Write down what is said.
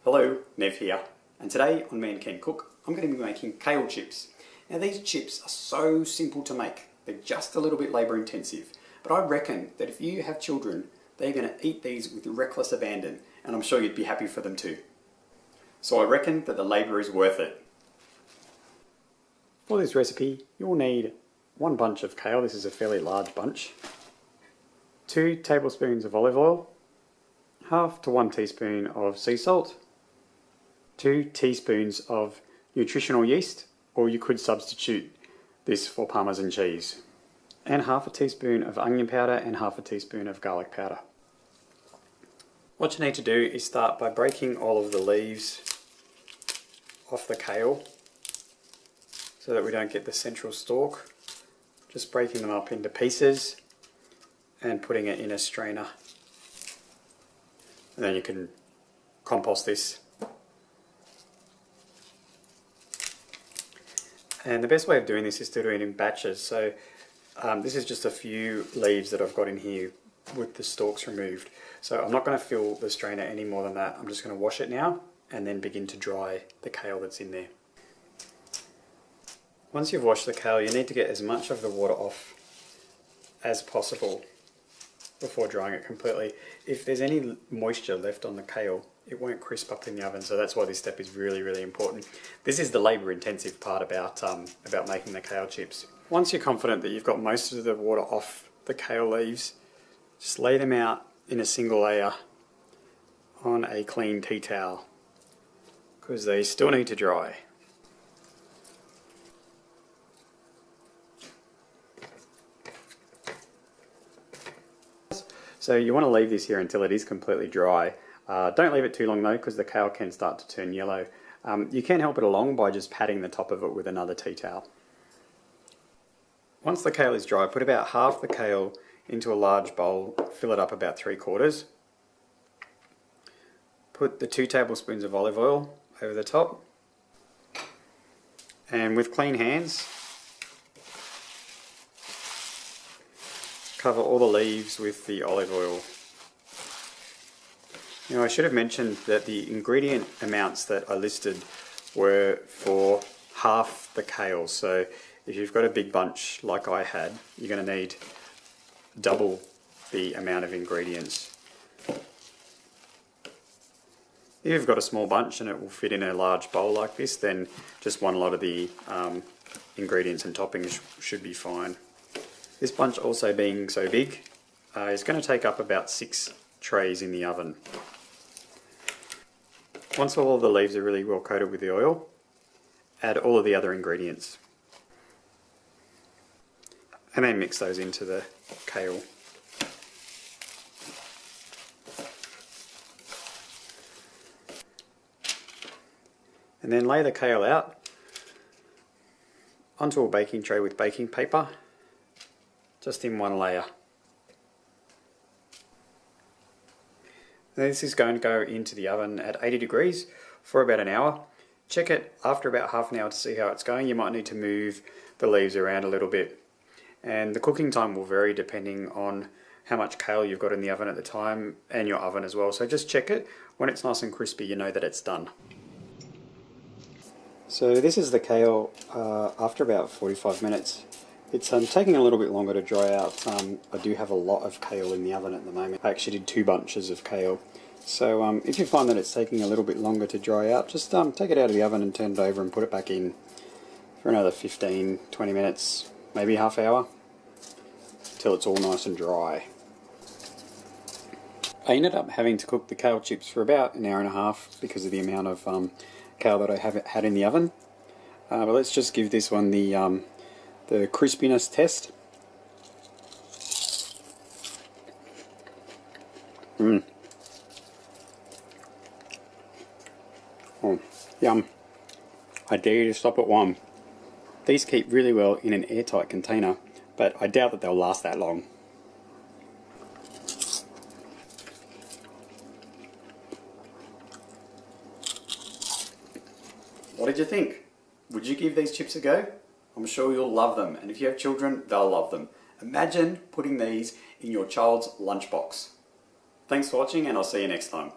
Hello, Nev here, and today on Man Can Cook, I'm going to be making kale chips. Now these chips are so simple to make, they're just a little bit labour intensive, but I reckon that if you have children, they're going to eat these with reckless abandon, and I'm sure you'd be happy for them too. So I reckon that the labour is worth it. For this recipe, you'll need one bunch of kale, this is a fairly large bunch, 2 tablespoons of olive oil, half to 1 teaspoon of sea salt, 2 teaspoons of nutritional yeast, or you could substitute this for Parmesan cheese, and half a teaspoon of onion powder and half a teaspoon of garlic powder. What you need to do is start by breaking all of the leaves off the kale so that we don't get the central stalk. Just breaking them up into pieces and putting it in a strainer. And then you can compost this. And the best way of doing this is to do it in batches. So this is just a few leaves that I've got in here with the stalks removed. So I'm not going to fill the strainer any more than that. I'm just going to wash it now and then begin to dry the kale that's in there. Once you've washed the kale, you need to get as much of the water off as possible before drying it completely. If there's any moisture left on the kale, it won't crisp up in the oven, so that's why this step is really, really important. This is the labour intensive part about making the kale chips. Once you're confident that you've got most of the water off the kale leaves, just lay them out in a single layer on a clean tea towel, because they still need to dry. So you want to leave this here until it is completely dry. Don't leave it too long though, because the kale can start to turn yellow. You can help it along by just patting the top of it with another tea towel. Once the kale is dry, put about half the kale into a large bowl, fill it up about 3/4. Put the 2 tablespoons of olive oil over the top, and with clean hands, cover all the leaves with the olive oil. Now I should have mentioned that the ingredient amounts that I listed were for half the kale, so if you've got a big bunch like I had, you're going to need double the amount of ingredients. If you've got a small bunch and it will fit in a large bowl like this, then just one lot of the ingredients and toppings should be fine. This bunch also being so big is going to take up about 6 trays in the oven. Once all of the leaves are really well coated with the oil, add all of the other ingredients. And then mix those into the kale. And then lay the kale out onto a baking tray with baking paper, just in one layer. This is going to go into the oven at 80 degrees for about an hour. Check it after about half an hour to see how it's going. You might need to move the leaves around a little bit. And the cooking time will vary depending on how much kale you've got in the oven at the time and your oven as well. So just check it. When it's nice and crispy, you know that it's done. So this is the kale after about 45 minutes. It's taking a little bit longer to dry out. I do have a lot of kale in the oven at the moment. I actually did 2 bunches of kale. So if you find that it's taking a little bit longer to dry out, just take it out of the oven and turn it over and put it back in for another 15-20 minutes, maybe half hour, until it's all nice and dry. I ended up having to cook the kale chips for about an hour and a half because of the amount of kale that I had in the oven. But let's just give this one the crispiness test. Oh, yum. I dare you to stop at one. These keep really well in an airtight container, but I doubt that they'll last that long. What did you think? Would you give these chips a go? I'm sure you'll love them, and if you have children, they'll love them. Imagine putting these in your child's lunchbox. Thanks for watching, and I'll see you next time.